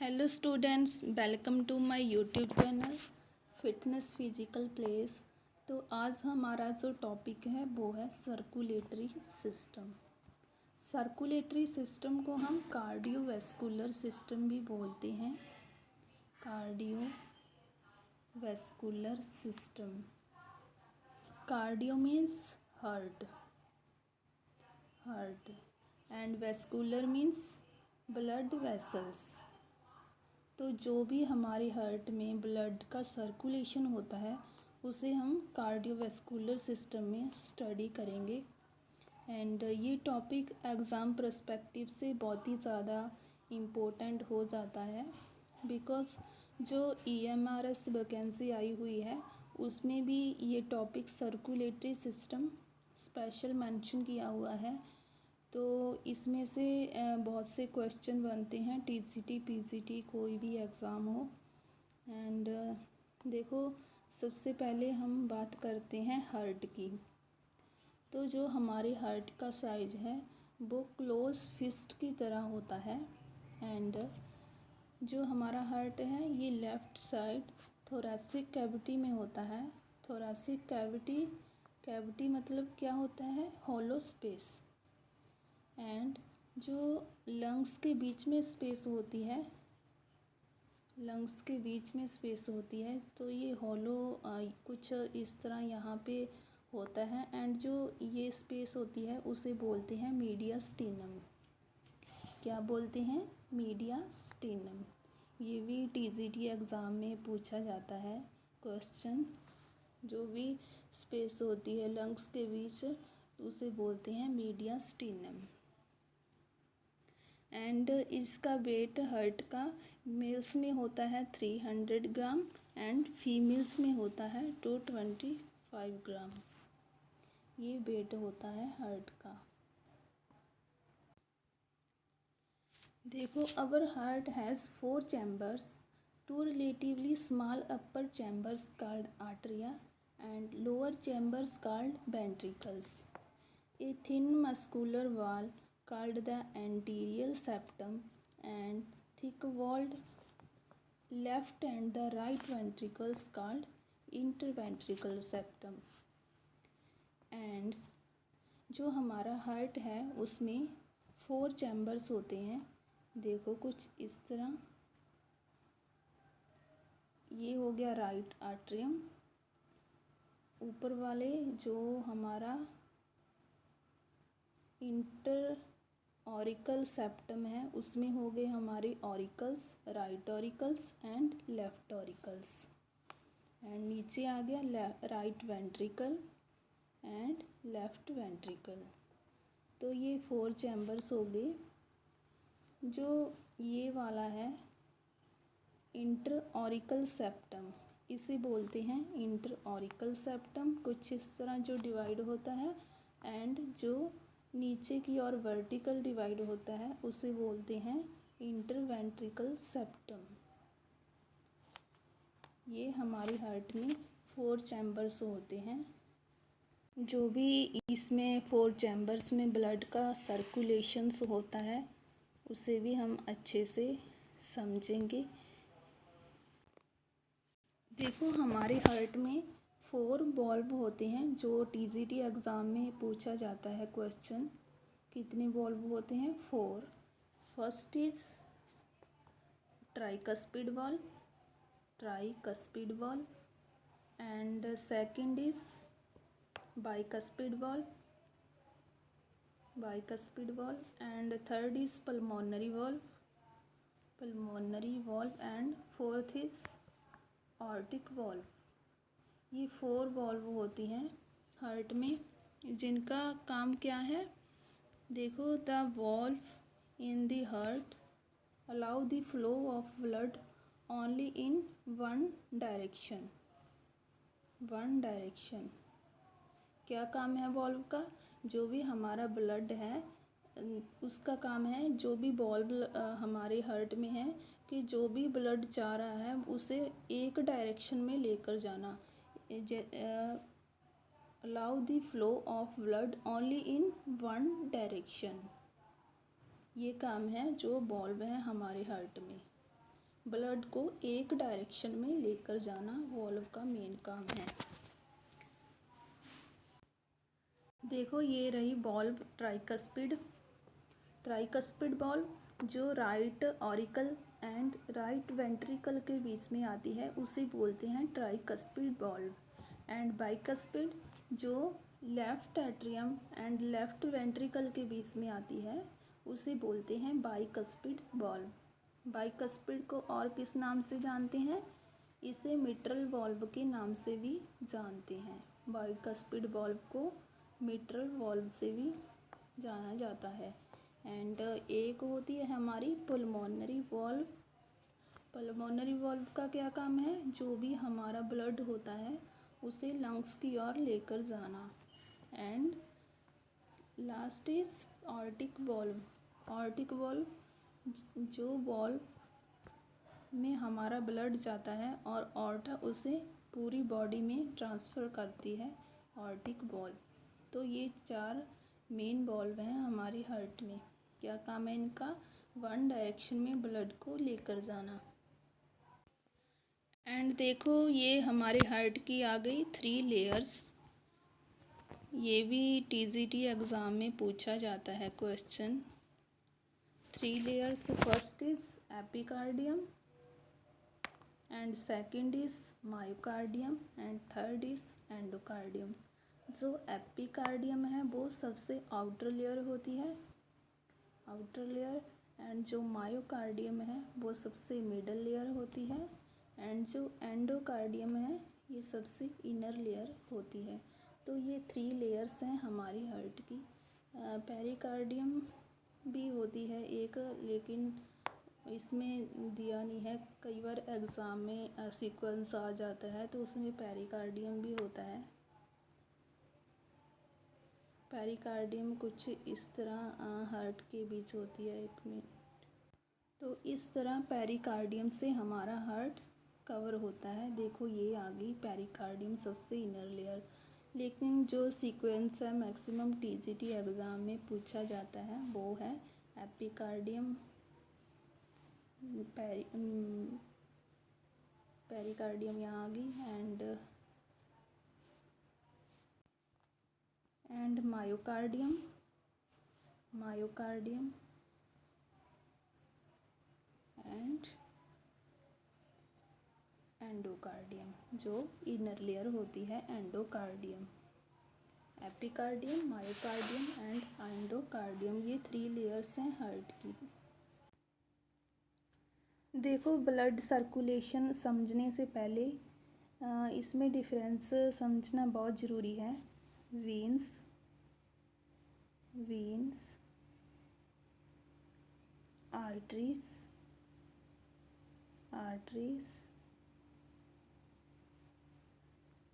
Hello students, welcome to my YouTube channel fitness physical place. तो आज हमारा जो टॉपिक है वो है सर्कुलेटरी सिस्टम। सर्कुलेटरी सिस्टम को हम कार्डियोवैस्कुलर सिस्टम भी बोलते हैं। Cardiovascular system. Cardio means heart and vascular means blood vessels. तो जो भी हमारे हार्ट में ब्लड का सर्कुलेशन होता है उसे हम कार्डियोवैस्कुलर सिस्टम में स्टडी करेंगे। एंड ये टॉपिक एग्ज़ाम पर्सपेक्टिव से बहुत ही ज़्यादा इम्पोर्टेंट हो जाता है, बिकॉज़ जो EMRS वैकेंसी आई हुई है उसमें भी ये topic circulatory system special mention किया हुआ है। तो इसमें से बहुत से क्वेश्चन बनते हैं, TCT PCT कोई भी एग्ज़ाम हो। एंड देखो, सबसे पहले हम बात करते हैं हार्ट की। तो जो हमारे हार्ट का साइज है वो क्लोज फिस्ट की तरह होता है। एंड जो हमारा हार्ट है ये लेफ़्ट साइड थोरैसिक कैविटी में होता है। थोरैसिक कैविटी मतलब क्या होता है? Hollow space. एंड जो लंग्स के बीच में स्पेस होती है, तो ये हॉलो कुछ इस तरह यहाँ पे होता है। एंड जो ये स्पेस होती है उसे बोलते हैं मीडियास्टिनम। क्या बोलते हैं? मीडियास्टिनम। ये भी TCT एग्ज़ाम में पूछा जाता है क्वेश्चन। जो भी स्पेस होती है लंग्स के बीच उसे बोलते हैं मीडियास्टिनम। एंड इसका वेट हार्ट का मेल्स में होता है 300 ग्राम एंड फीमेल्स में होता है 225 ग्राम। ये वेट होता है हार्ट का। देखो, our heart has 4 chambers, 2 relatively small upper chambers called atria and lower chambers called ventricles. A thin muscular wall called the anterior septum and thick-walled left and the right ventricles called interventricular septum. And जो हमारा heart है उसमें 4 chambers होते हैं। देखो कुछ इस तरह। ये हो गया राइट आर्ट्रियम। ऊपर वाले जो हमारा इंटर ऑरिकल सेप्टम है उसमें हो गए हमारे auricles, right auricles and left auricles. And नीचे आ गया right ventricle and left ventricle. तो ये 4 चैम्बर्स हो गए। जो ये वाला है इंटर ऑरिकल सेप्टम, इसे बोलते हैं इंटर ऑरिकल सेप्टम। कुछ इस तरह जो डिवाइड होता है। एंड जो नीचे की ओर वर्टिकल डिवाइड होता है उसे बोलते हैं इंटरवेंट्रिकल सेप्टम। ये हमारे हार्ट में 4 चैम्बर्स होते हैं। जो भी इसमें 4 चैम्बर्स में ब्लड का सर्कुलेशंस होता है उसे भी हम अच्छे से समझेंगे। देखो, हमारे हार्ट में 4 वॉल्व होते हैं जो TCT एग्ज़ाम में पूछा जाता है क्वेश्चन। कितने वॉल्व होते हैं? 4। First is tricuspid valve and second is bicuspid valve and third is pulmonary valve and fourth is aortic valve. ये 4 वॉल्व होती हैं हार्ट में, जिनका काम क्या है? देखो, the valve in the heart allow the flow of blood only in one direction. क्या काम है वॉल्व का? जो भी हमारा ब्लड है उसका काम है, जो भी वॉल्व हमारे हार्ट में है, कि जो भी ब्लड जा रहा है उसे एक डायरेक्शन में लेकर जाना। Allow the flow of blood only in one direction. ये काम है जो वॉल्व है हमारे हार्ट में। ब्लड को एक डायरेक्शन में लेकर जाना वॉल्व का मेन काम है। देखो ये रही वॉल्व ट्राइकस्पिड वॉल्व जो right auricle and right ventricle के बीच में आती है उसे बोलते हैं ट्राइकस्पिड वॉल्व। एंड बाइकस्पिड जो left atrium and left ventricle के बीच में आती है उसे बोलते हैं बाइकस्पिड वॉल्व। बाइकस्पिड को और किस नाम से जानते हैं? इसे मिट्रल वॉल्व के नाम से भी जानते हैं। बाइकस्पिड वॉल्व को मिट्रल वॉल्व से भी जाना जाता है। एंड एक होती है हमारी पुल्मोनरी वॉल्व। पुल्मोनरी वॉल्व का क्या काम है? जो भी हमारा ब्लड होता है उसे लंग्स की ओर लेकर जाना। And last is aortic valve. Aortic valve जो वॉल्व में हमारा ब्लड जाता है और ऑर्टा उसे पूरी बॉडी में ट्रांसफ़र करती है, ऑर्टिक वॉल्व। तो ये 4 मेन वॉल्व हैं हमारे हार्ट में। क्या काम है इनका? वन डायरेक्शन में ब्लड को लेकर जाना। एंड देखो ये हमारे हार्ट की आ गई 3 लेयर्स। ये भी टीजीटी एग्ज़ाम में पूछा जाता है question. 3 layers. First is epicardium and second is myocardium and third is endocardium. जो एपिकार्डियम है वो सबसे आउटर लेयर होती है, आउटर लेयर। एंड जो मायोकार्डियम है वो सबसे मिडल लेयर होती है। एंड जो एंडोकार्डियम है ये सबसे इनर लेयर होती है। तो ये 3 लेयर्स हैं हमारी हार्ट की। पेरिकार्डियम भी होती है एक, लेकिन इसमें दिया नहीं है। कई बार एग्ज़ाम में सीक्वेंस आ जाता है तो उसमें पेरिकार्डियम भी होता है। पेरिकार्डियम कुछ इस तरह हार्ट के बीच होती है। 1 मिनट। तो इस तरह पेरिकार्डियम से हमारा हार्ट कवर होता है। देखो ये आ गई पेरिकार्डियम सबसे इनर लेयर। लेकिन जो सीक्वेंस है मैक्सिमम टीजीटी एग्ज़ाम में पूछा जाता है वो है एपिकार्डियम, पेरिकार्डियम यहाँ आ गई, एंड मायोकार्डियम एंड एंडोकार्डियम जो इनर लेयर होती है endocardium. Epicardium, myocardium and endocardium ये 3 लेयर्स हैं हार्ट की। देखो ब्लड सर्कुलेशन समझने से पहले इसमें डिफरेंस समझना बहुत ज़रूरी है। Veins arteries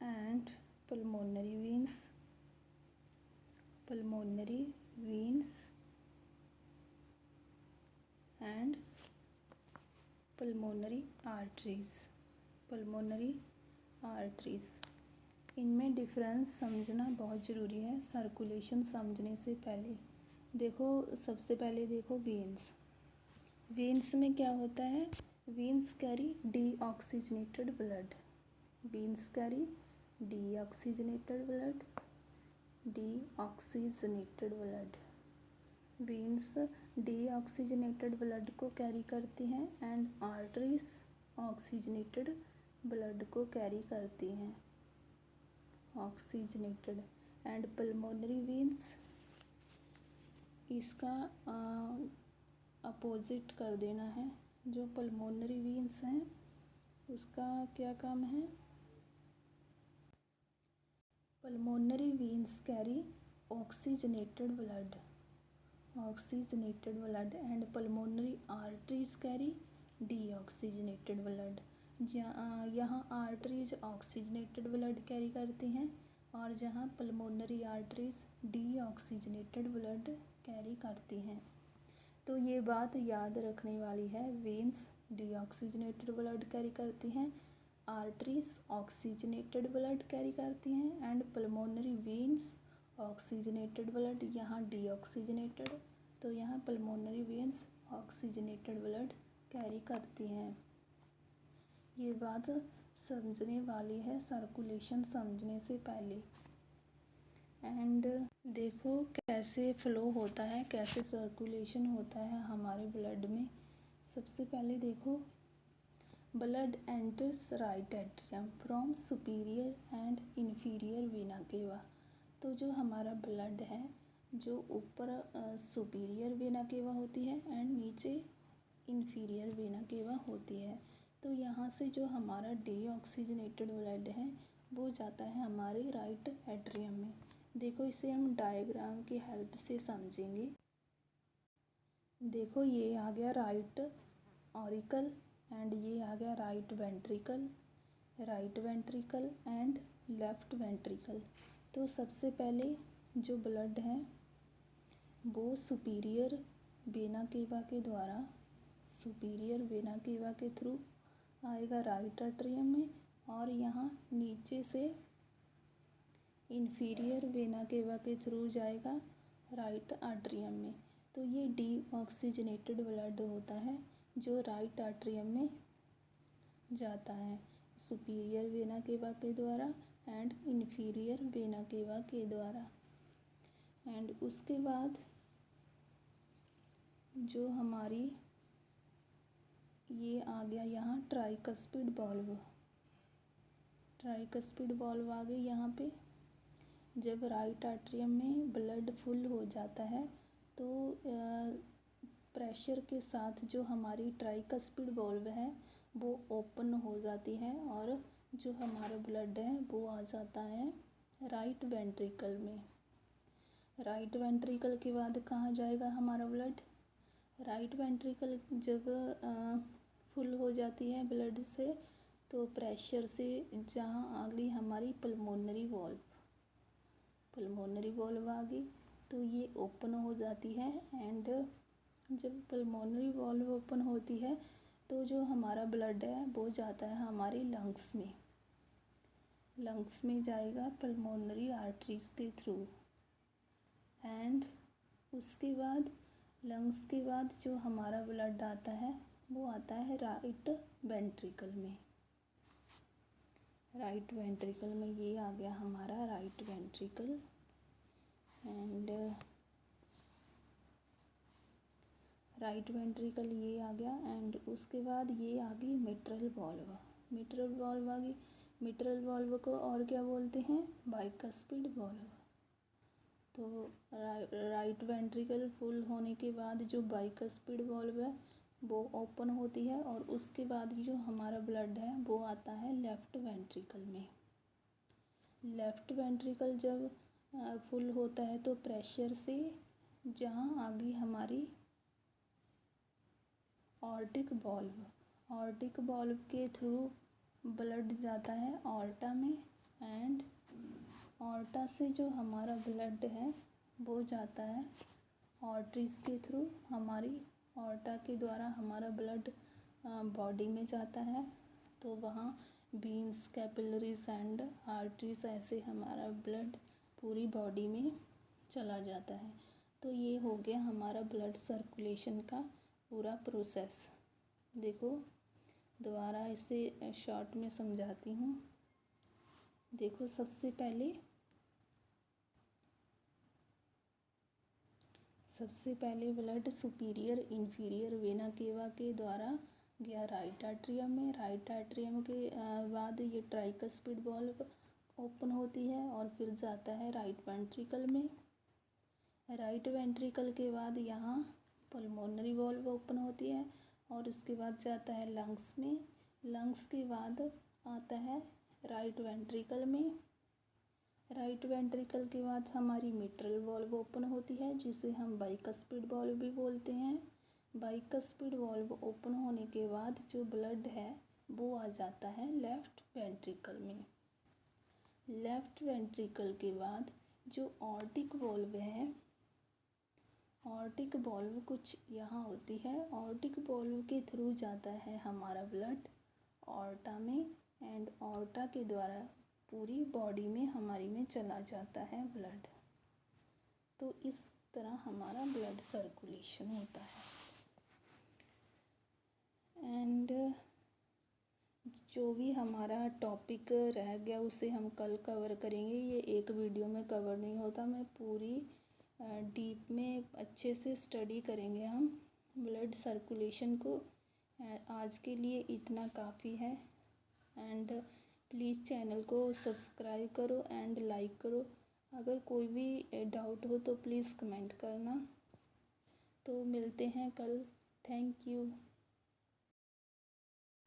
and pulmonary veins and pulmonary arteries। इनमें डिफरेंस समझना बहुत ज़रूरी है सर्कुलेशन समझने से पहले। देखो सबसे पहले देखो वेन्स में क्या होता है? Veins carry deoxygenated blood. Veins deoxygenated blood को कैरी करती हैं एंड आर्टरीज ऑक्सीजनेटेड ब्लड को कैरी करती हैं, ऑक्सीजनेटेड। एंड पल्मोनरी वेन्स इसका अपोजिट कर देना है। जो पल्मोनरी वेन्स हैं उसका क्या काम है? Pulmonary veins carry oxygenated blood and pulmonary arteries carry deoxygenated blood. यहाँ आर्टरीज ऑक्सीजनेटेड ब्लड कैरी करती हैं और जहाँ pulmonary arteries deoxygenated blood carry करती हैं। तो ये बात याद रखने वाली है। वेन्स डीऑक्सीजनेटेड ब्लड कैरी करती हैं, आर्टरीज ऑक्सीजनेटेड ब्लड कैरी करती हैं and pulmonary veins oxygenated blood, यहाँ डीऑक्सीजनेटेड, तो यहाँ pulmonary veins oxygenated blood carry करती हैं। ये बात समझने वाली है सर्कुलेशन समझने से पहले। एंड देखो कैसे फ्लो होता है, कैसे सर्कुलेशन होता है हमारे ब्लड में। सबसे पहले देखो, blood enters right atrium from superior and inferior vena cava. तो जो हमारा ब्लड है, जो ऊपर सुपीरियर वेना केवा होती है एंड नीचे इन्फीरियर वेना केवा होती है। तो यहाँ से जो हमारा डीऑक्सीजनेटेड ब्लड है वो जाता है हमारे राइट एट्रियम में। देखो इसे हम डायग्राम की हेल्प से समझेंगे। देखो ये आ गया राइट ऑरिकल एंड ये आ गया right ventricle and left ventricle. तो सबसे पहले जो ब्लड है वो सुपीरियर वेना केवा के थ्रू आएगा राइट एट्रियम में, और यहाँ नीचे से इन्फीरियर वेना केवा के थ्रू जाएगा राइट एट्रियम में। तो ये डीऑक्सीजनेटेड ब्लड होता है जो राइट एट्रियम में जाता है सुपीरियर वेना केवा के द्वारा एंड इन्फीरियर वेना केवा के द्वारा। एंड उसके बाद जो हमारी ये आ गया यहाँ ट्राइकस्पिड वाल्व आ गई यहाँ पे। जब राइट एट्रियम में ब्लड फुल हो जाता है तो प्रेशर के साथ जो हमारी ट्राइकस्पिड वाल्व है वो ओपन हो जाती है और जो हमारा ब्लड है वो आ जाता है राइट वेंट्रिकल में। राइट वेंट्रिकल के बाद कहाँ जाएगा हमारा ब्लड? राइट वेंट्रिकल जब फुल हो जाती है ब्लड से तो प्रेशर से जहाँ आ गई हमारी पल्मोनरी वॉल्व आ गई तो ये ओपन हो जाती है। एंड जब पल्मोनरी वॉल्व ओपन होती है तो जो हमारा ब्लड है वो जाता है हमारी लंग्स में जाएगा पल्मोनरी आर्टरीज के थ्रू। एंड उसके बाद लंग्स के बाद जो हमारा ब्लड आता है वो आता है राइट वेंट्रिकल में। ये आ गया हमारा right ventricle. And right ventricle ये आ गया। एंड उसके बाद ये आ गई मिट्रल वाल्व आ गई। मिट्रल वाल्व को और क्या बोलते हैं? Bicuspid valve. तो राइट वेंट्रिकल फुल होने के बाद जो बाइकस्पिड वाल्व है वो ओपन होती है और उसके बाद जो हमारा ब्लड है वो आता है लेफ्ट वेंट्रिकल में। लेफ्ट वेंट्रिकल जब फुल होता है तो प्रेशर से जहाँ आ गई हमारी ऑर्टिक वाल्व के थ्रू ब्लड जाता है ऑर्टा में। एंड ऑर्टा से जो हमारा ब्लड है वो जाता है आर्टरीज के थ्रू। हमारी ऑर्टा के द्वारा हमारा ब्लड बॉडी में जाता है तो वहाँ वेन्स, कैपिलरीज एंड आर्टरीज ऐसे हमारा ब्लड पूरी बॉडी में चला जाता है। तो ये हो गया हमारा ब्लड सर्कुलेशन का पूरा प्रोसेस। देखो दोबारा इसे शॉर्ट में समझाती हूँ। देखो सबसे पहले blood superior inferior vena cava के द्वारा गया राइट एट्रियम में। राइट एट्रियम के बाद ये ट्राइकस्पिड वाल्व ओपन होती है और फिर जाता है राइट वेंट्रिकल में। राइट वेंट्रिकल के बाद यहाँ पल्मोनरी वाल्व ओपन होती है और उसके बाद जाता है लंग्स में। लंग्स के बाद आता है राइट वेंट्रिकल में। राइट वेंट्रिकल के बाद हमारी मिट्रल वाल्व ओपन होती है जिसे हम बाइकस्पिड वाल्व भी बोलते हैं। बाइकस्पिड वाल्व ओपन होने के बाद जो ब्लड है वो आ जाता है लेफ्ट वेंट्रिकल में। लेफ्ट वेंट्रिकल के बाद जो ऑर्टिक वाल्व है, ऑर्टिक वाल्व कुछ यहाँ होती है। ऑर्टिक वाल्व के थ्रू जाता है हमारा ब्लड ऑर्टा में एंड ऑर्टा के द्वारा पूरी बॉडी में हमारी में चला जाता है ब्लड। तो इस तरह हमारा ब्लड सर्कुलेशन होता है। एंड जो भी हमारा टॉपिक रह गया उसे हम कल कवर करेंगे। ये एक वीडियो में कवर नहीं होता, मैं पूरी डीप में अच्छे से स्टडी करेंगे हम ब्लड सर्कुलेशन को। आज के लिए इतना काफ़ी है। एंड प्लीज़ चैनल को सब्सक्राइब करो एंड लाइक करो। अगर कोई भी डाउट हो तो प्लीज़ कमेंट करना। तो मिलते हैं कल। Thank you.